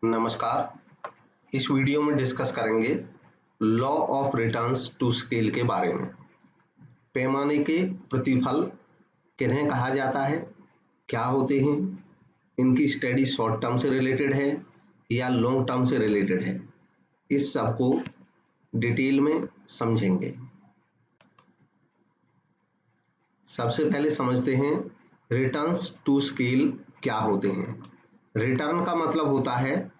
नमस्कार। इस वीडियो में डिस्कस करेंगे law of returns to scale के बारे में। पैमाने के प्रतिफल किन्हें कहा जाता है, क्या होते हैं, इनकी स्टडी शॉर्ट टर्म से रिलेटेड है या लॉन्ग टर्म से रिलेटेड है, इस सब को डिटेल में समझेंगे। सबसे पहले समझते हैं रिटर्न्स टू स्केल क्या होते हैं। रिटर्न का मतलब होता है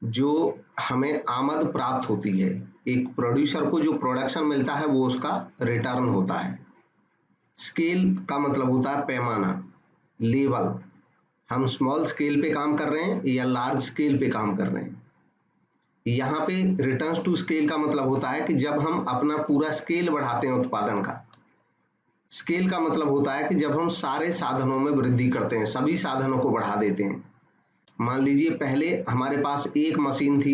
जो हमें आमद प्राप्त होती है, एक प्रोड्यूसर को जो प्रोडक्शन मिलता है वो उसका रिटर्न होता है। स्केल का मतलब होता है पैमाना, लेवल, हम स्मॉल स्केल पे काम कर रहे हैं या लार्ज स्केल पे काम कर रहे हैं। यहाँ पे रिटर्न्स टू स्केल का मतलब होता है कि जब हम अपना पूरा स्केल बढ़ाते हैं उत्पादन का। स्केल का मतलब होता है कि जब हम सारे साधनों में वृद्धि करते हैं, सभी साधनों को बढ़ा देते हैं। मान लीजिए पहले हमारे पास एक मशीन थी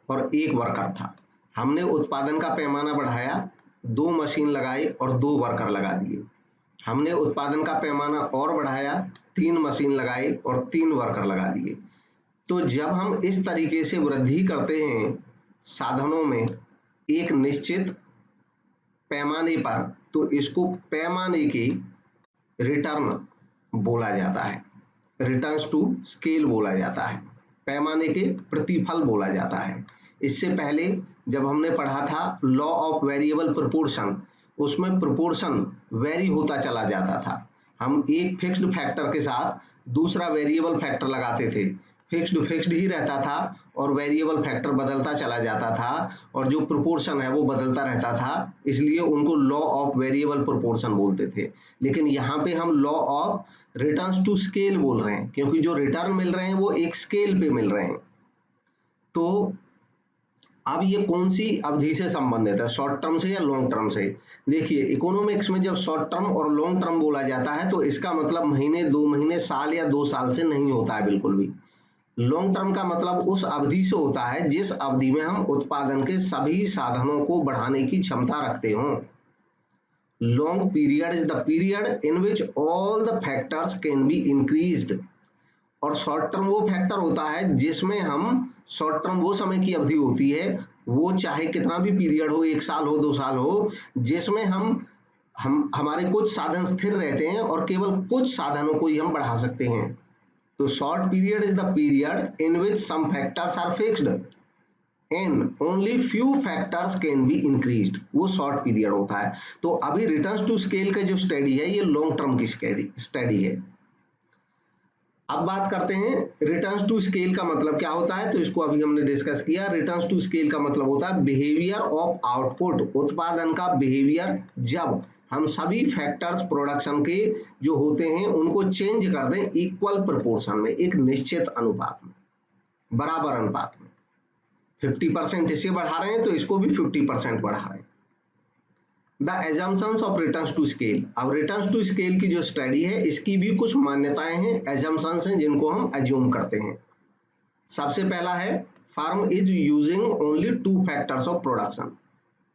और एक वर्कर था, हमने उत्पादन का पैमाना बढ़ाया, 2 मशीन लगाई और 2 वर्कर लगा दिए। हमने उत्पादन का पैमाना और बढ़ाया, 3 मशीन लगाई और 3 वर्कर लगा दिए। तो जब हम इस तरीके से वृद्धि करते हैं साधनों में एक निश्चित पैमाने पर, तो इसको पैमाने के रिटर्न बोला जाता है, रिटर्न्स टू स्केल बोला जाता है, पैमाने के प्रतिफल बोला जाता है। इससे पहले जब हमने पढ़ा था लॉ ऑफ वेरिएबल प्रोपोर्शन, उसमें प्रोपोर्शन वेरी होता चला जाता था। हम एक फिक्स्ड फैक्टर के साथ दूसरा वेरिएबल फैक्टर लगाते थे, फिक्स्ड ही रहता था और वेरिएबल फैक्टर बदलता चला जाता था और जो प्रोपोर्शन है वो बदलता रहता था, इसलिए उनको लॉ ऑफ वेरिएबल प्रोपोर्शन बोलते थे। लेकिन यहाँ पे हम law of returns to scale बोल रहे हैं, क्योंकि जो रिटर्न मिल रहे हैं वो एक स्केल पे मिल रहे हैं। तो अब ये कौन सी अवधि से संबंधित है, शॉर्ट टर्म से या लॉन्ग टर्म से? देखिए, इकोनॉमिक्स में जब शॉर्ट टर्म और लॉन्ग टर्म बोला जाता है तो इसका मतलब महीने, 2 महीने, साल या 2 साल से नहीं होता है बिल्कुल भी। लॉन्ग टर्म का मतलब उस अवधि से होता है जिस अवधि में हम उत्पादन के सभी साधनों को बढ़ाने की क्षमता रखते हों। Long period is the period in which all the factors can be increased. और शॉर्ट टर्म वो फैक्टर होता है जिसमें हम, शॉर्ट टर्म वो समय की अवधि होती है, वो चाहे कितना भी पीरियड हो, 1 साल हो, 2 साल हो, जिसमें हम हमारे कुछ साधन स्थिर रहते हैं और केवल कुछ साधनों को ही हम बढ़ा सकते हैं। तो short period is the period in which some factors are fixed and only few factors can be increased, वो शॉर्ट पीरियड होता है। तो अभी रिटर्न्स टू स्केल का जो स्टडी है ये लॉन्ग टर्म की स्टडी है। अब बात करते हैं रिटर्न्स टू स्केल का मतलब क्या होता है, तो इसको अभी हमने डिस्कस किया। रिटर्न्स टू स्केल का मतलब होता है बिहेवियर ऑफ आउटपुट, उत्पादन का बिहेवियर, जब हम सभी फैक्टर्स प्रोडक्शन के जो होते हैं उनको चेंज कर दें इक्वल प्रोपोर्शन में, एक निश्चित अनुपात में, बराबर अनुपात में। 50% इसे बढ़ा रहे हैं तो इसको भी 50% बढ़ा रहे हैं। The assumptions of returns to scale. अब रिटर्न्स टू स्केल की जो स्टडी है इसकी भी कुछ मान्यताएं हैं, एजम्पशंस हैं जिनको हम एज्यूम करते हैं। सबसे पहला है firm is using only 2 factors of production.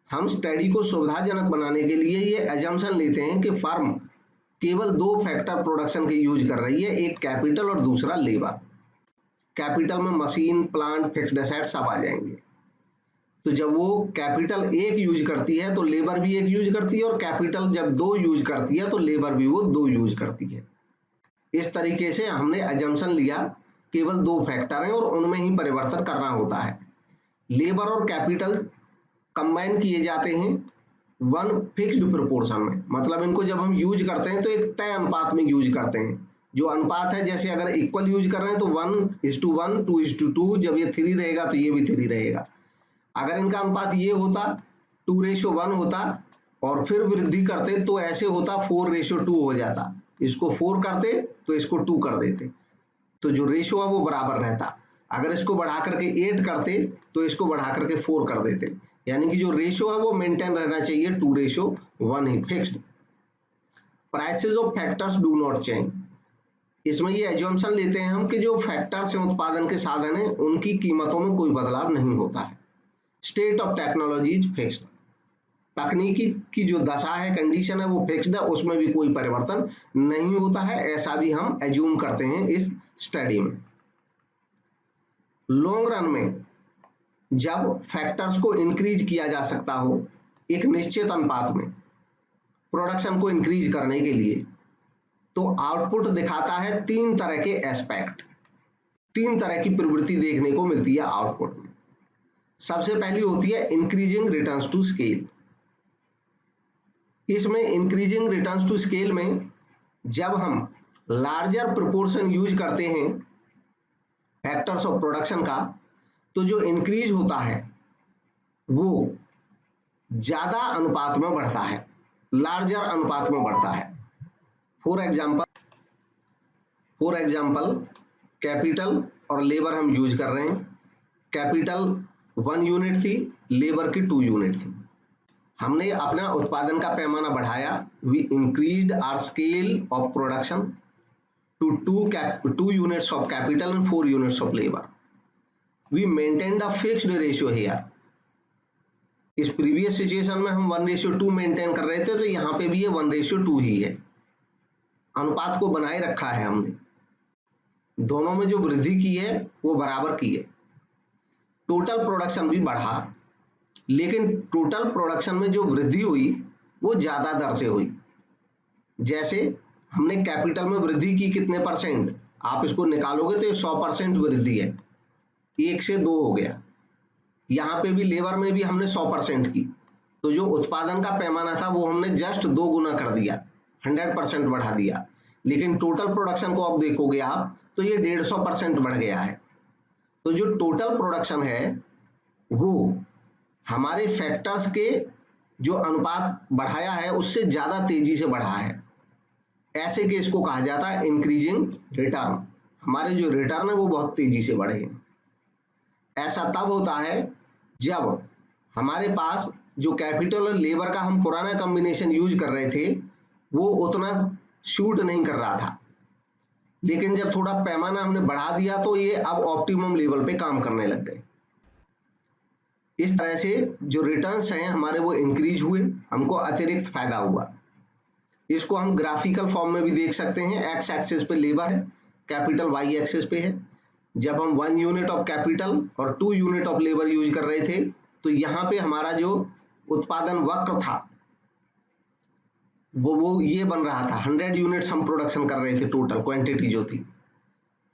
हम स्टडी को सुविधाजनक बनाने के लिए ये एजम्पशन लेते हैं कि फर्म केवल 2 फैक्टर प्रोडक्शन के यूज कर रही है, एक कैपिटल और दूसरा लेबर। कैपिटल में मशीन, प्लांट, फिक्स्ड एसेट सब आ जाएंगे। तो जब वो कैपिटल 1 यूज करती है तो लेबर भी 1 यूज करती है, और कैपिटल जब 2 यूज करती है तो लेबर भी वो 2 यूज करती है। इस तरीके से हमने एजम्पशन लिया केवल 2 फैक्टर हैं और उनमें ही परिवर्तन करना होता है। लेबर और कैपिटल कंबाइन किए जाते हैं 1 फिक्स्ड प्रोपोर्शन में, मतलब इनको जब हम यूज करते हैं तो एक तय अनुपात में यूज करते हैं। जो अनुपात है, जैसे अगर इक्वल यूज कर रहे हैं तो 1:1, 2:2, जब ये 3 रहेगा तो ये भी 3 रहेगा। अगर इनका अनुपात ये होता 2:1 होता और फिर वृद्धि करते तो ऐसे होता 4:2 हो जाता, इसको 4 करते तो इसको 2 कर देते, तो जो रेशो है वो बराबर रहता। अगर इसको बढ़ा करके 8 करते तो इसको बढ़ा करके 4 कर देते, यानी कि जो रेशो है वो मेंटेन रहना चाहिए 2:1 ही fixed. Prices of factors do not change. इसमें ये एज्यूम्पशन लेते हैं हम कि जो फैक्टर्स हैं, उत्पादन के साधन हैं, उनकी कीमतों में कोई बदलाव नहीं होता है। State of technology is fixed. तकनीकी की जो दशा है, कंडीशन है, वो फिक्स्ड है, उसमें भी कोई परिवर्तन नहीं होता है, ऐसा भी हम एज्यूम करते हैं इस स्टडी में। लॉन्ग रन में जब फैक्टर्स को इंक्रीज किया जा सकता हो एक निश्चित अनुपात में प्रोडक्शन को इंक्रीज करने के लिए, तो आउटपुट दिखाता है तीन तरह के एस्पेक्ट, तीन तरह की प्रवृत्ति देखने को मिलती है आउटपुट में। सबसे पहली होती है इंक्रीजिंग रिटर्न्स टू स्केल। इसमें इंक्रीजिंग रिटर्न्स टू स्केल में जब हम लार्जर प्रोपोर्शन यूज करते हैं फैक्टर्स ऑफ प्रोडक्शन का, तो जो इंक्रीज होता है वो ज्यादा अनुपात में बढ़ता है, लार्जर अनुपात में बढ़ता है। फॉर एग्जाम्पल कैपिटल और लेबर हम यूज कर रहे हैं। कैपिटल 1 यूनिट थी, लेबर की 2 यूनिट थी। हमने अपना उत्पादन का पैमाना बढ़ाया, we increased our scale of production to 2 units of capital and 4 units of labour. We maintained a fixed ratio here. इस प्रीवियस सिचुएशन में हम 1:2 मेंटेन कर रहे थे, तो यहाँ पे भी ये 1:2 ही है। अनुपात को बनाए रखा है हमने, दोनों में जो वृद्धि की है वो बराबर की है। टोटल प्रोडक्शन भी बढ़ा, लेकिन टोटल प्रोडक्शन में जो वृद्धि हुई वो ज्यादा दर से हुई। जैसे हमने कैपिटल में वृद्धि की कितने परसेंट, आप इसको निकालोगे तो 100% वृद्धि है, 1 से 2 हो गया। यहाँ पे भी लेबर में भी हमने 100% की, तो जो उत्पादन का पैमाना था वो हमने जस्ट 2 गुना कर दिया, 100% बढ़ा दिया। लेकिन टोटल प्रोडक्शन को अब देखोगे आप तो ये 150% बढ़ गया है। तो जो टोटल प्रोडक्शन है वो हमारे फैक्टर्स के जो अनुपात बढ़ाया है उससे ज्यादा तेजी से बढ़ा है। ऐसे केस को कहा जाता है इंक्रीजिंग रिटर्न। हमारे जो रिटर्न है वो बहुत तेजी से बढ़े हैं। ऐसा तब होता है जब हमारे पास जो कैपिटल और लेबर का हम पुराना कॉम्बिनेशन यूज कर रहे थे वो उतना शूट नहीं कर रहा था, लेकिन जब थोड़ा पैमाना हमने बढ़ा दिया तो ये अब ऑप्टिमम लेवल पे काम करने लग गए। इस तरह से जो रिटर्न्स हैं हमारे वो इंक्रीज हुए, हमको अतिरिक्त फायदा हुआ। इसको हम ग्राफिकल फॉर्म में भी देख सकते हैं। एक्स एक्सिस पे लेबर है, कैपिटल वाई एक्सिस पे है। जब हम 1 यूनिट ऑफ कैपिटल और 2 यूनिट ऑफ लेबर यूज कर रहे थे तो यहाँ पे हमारा जो उत्पादन वक्र था वो ये बन रहा था, 100 यूनिट्स हम प्रोडक्शन कर रहे थे टोटल क्वांटिटी जो थी।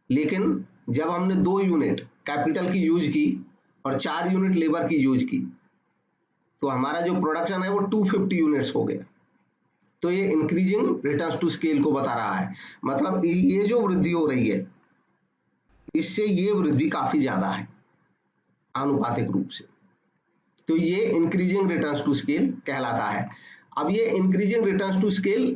लेकिन जब हमने 2 यूनिट कैपिटल की यूज की और 4 यूनिट लेबर की यूज की तो हमारा जो प्रोडक्शन है वो 250 यूनिट्स हो गया। तो ये इंक्रीजिंग रिटर्न्स टू स्केल को बता रहा है। मतलब ये जो वृद्धि हो रही है इससे ये वृद्धि काफी ज्यादा है आनुपातिक रूप से। तो ये इंक्रीजिंग रिटर्न्स टू स्केल कहलाता है। अब ये इंक्रीजिंग रिटर्न्स टू स्केल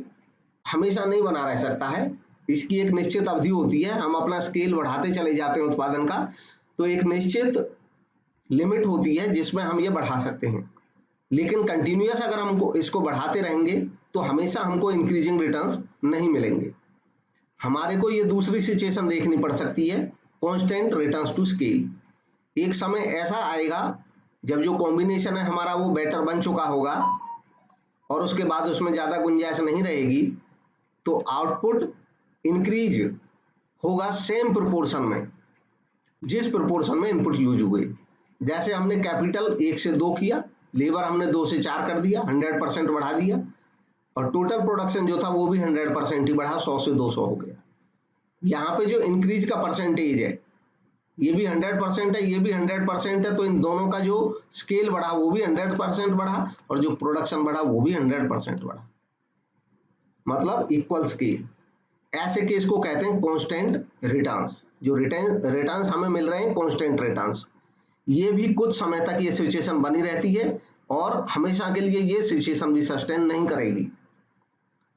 हमेशा नहीं बना रह सकता है, इसकी एक निश्चित अवधि होती है। हम अपना स्केल बढ़ाते चले जाते हैं उत्पादन का, तो एक निश्चित लिमिट होती है जिसमें हम ये बढ़ा सकते हैं। लेकिन कंटिन्यूअस अगर हमको इसको बढ़ाते रहेंगे तो हमेशा हमको इंक्रीजिंग रिटर्न्स नहीं मिलेंगे। हमारे को ये दूसरी सिचुएशन देखनी पड़ सकती है, कांस्टेंट रिटर्न्स टू स्केल। एक समय ऐसा आएगा जब जो कॉम्बिनेशन है हमारा वो बेटर बन चुका होगा और उसके बाद उसमें ज्यादा गुंजाइश नहीं रहेगी, तो आउटपुट इंक्रीज होगा सेम प्रोपोर्शन में जिस प्रोपोर्शन में इनपुट यूज हुए। जैसे हमने कैपिटल 1 से 2 किया, लेबर हमने 2 से 4 कर दिया, 100% बढ़ा दिया, और टोटल प्रोडक्शन जो था वो भी 100% ही बढ़ा, 100 से 200 हो गया। यहाँ पे जो इंक्रीज का परसेंटेज है ये भी 100% है, ये भी 100% है, तो इन दोनों का जो स्केल बढ़ा वो भी 100% बढ़ा और जो प्रोडक्शन बढ़ा वो भी 100% बढ़ा, मतलब इक्वल स्केल। ऐसे केस को कहते हैं कांस्टेंट रिटर्न्स। जो रिटर्न्स हमें मिल रहे हैं कांस्टेंट रिटर्न्स, ये भी कुछ समय तक ये सिचुएशन बनी रहती है और हमेशा के लिए ये सिचुएशन भी सस्टेन नहीं करेगी।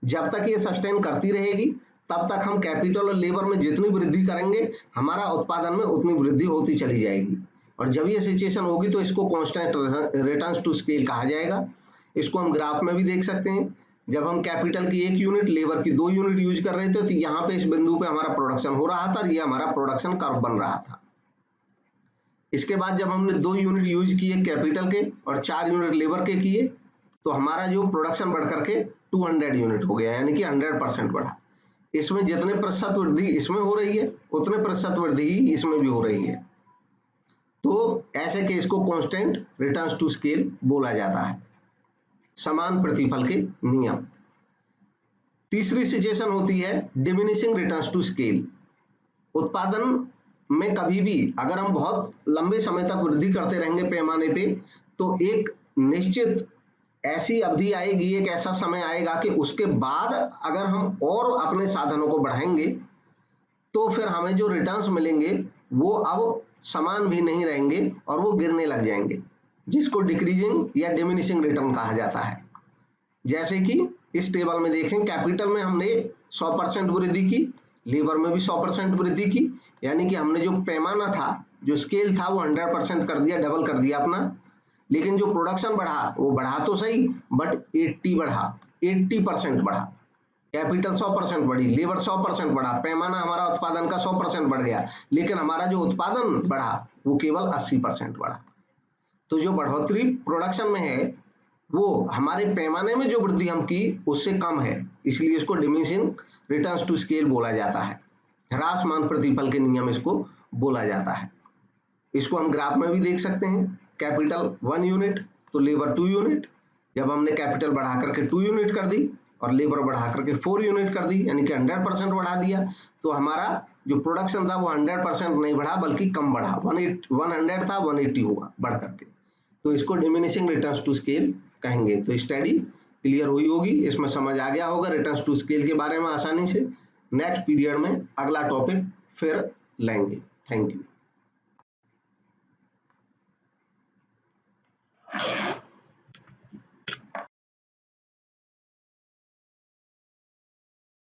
जब तक ये सस्टेन करती रहेगी तब तक हम कैपिटल और लेबर में जितनी वृद्धि करेंगे हमारा उत्पादन में उतनी वृद्धि होती चली जाएगी। और जब ये सिचुएशन होगी तो इसको कांस्टेंट रिटर्न्स टू स्केल कहा जाएगा। इसको हम ग्राफ में भी देख सकते हैं। जब हम कैपिटल की 1 यूनिट, लेबर की 2 यूनिट यूज कर रहे थे तो यहाँ पे इस बिंदु पे हमारा प्रोडक्शन हो रहा था और ये हमारा प्रोडक्शन कर्व बन रहा था। इसके बाद जब हमने 2 यूनिट यूज किए कैपिटल के और 4 यूनिट लेबर के किए तो हमारा जो प्रोडक्शन बढ़ करके 200 यूनिट हो गया, यानी कि 100% बढ़ा। इसमें जितने प्रतिशत वृद्धि इसमें हो रही है उतने प्रतिशत वृद्धि ही इसमें भी हो रही है। तो ऐसे केस को कांस्टेंट रिटर्न्स टू स्केल बोला जाता है, समान प्रतिफल के नियम। तीसरी सिचुएशन होती है डिमिनिशिंग रिटर्न्स टू स्केल। उत्पादन में कभी भी अगर हम बहुत लंबे समय तक वृद्धि करते रहेंगे पैमाने पे, तो एक निश्चित ऐसी अवधि आएगी, एक ऐसा समय आएगा कि उसके बाद अगर हम और अपने साधनों को बढ़ाएंगे तो फिर हमें जो रिटर्न्स मिलेंगे वो अब समान भी नहीं रहेंगे और वो गिरने लग जाएंगे, जिसको डिक्रीजिंग या डिमिनिशिंग रिटर्न कहा जाता है। जैसे कि इस टेबल में देखें, कैपिटल में हमने 100% वृद्धि की, लेबर में भी 100% वृद्धि की, यानी कि हमने जो पैमाना था, जो स्केल था वो 100% कर दिया, डबल कर दिया अपना। लेकिन जो प्रोडक्शन बढ़ा वो बढ़ा तो सही, बट 80% बढ़ा। कैपिटल 100% बढ़ी, लेबर 100% बढ़ा, पैमाना हमारा उत्पादन का 100% बढ़ गया, लेकिन हमारा जो उत्पादन बढ़ा वो केवल 80% बढ़ा। तो जो बढ़ोतरी प्रोडक्शन में है वो हमारे पैमाने में जो वृद्धि हम की उससे कम है, इसलिए इसको डिमिनिशिंग रिटर्न्स टू स्केल बोला जाता है। ह्रासमान प्रतिफल के नियम इसको बोला जाता है। इसको हम ग्राफ में भी देख सकते हैं। कैपिटल 1 यूनिट तो लेबर 2 यूनिट। जब हमने कैपिटल बढ़ा करके 2 यूनिट कर दी और लेबर बढ़ा करके 4 यूनिट कर दी, यानी कि 100% बढ़ा दिया, तो हमारा जो प्रोडक्शन था वो 100% नहीं बढ़ा बल्कि कम बढ़ा, 100 था 180 हुआ बढ़ करके। तो इसको डिमिनिशिंग रिटर्न्स टू स्केल कहेंगे। तो स्टडी क्लियर हुई होगी, इसमें समझ आ गया होगा रिटर्न्स टू स्केल के बारे में आसानी से। नेक्स्ट पीरियड में अगला टॉपिक फिर लेंगे। Thank you.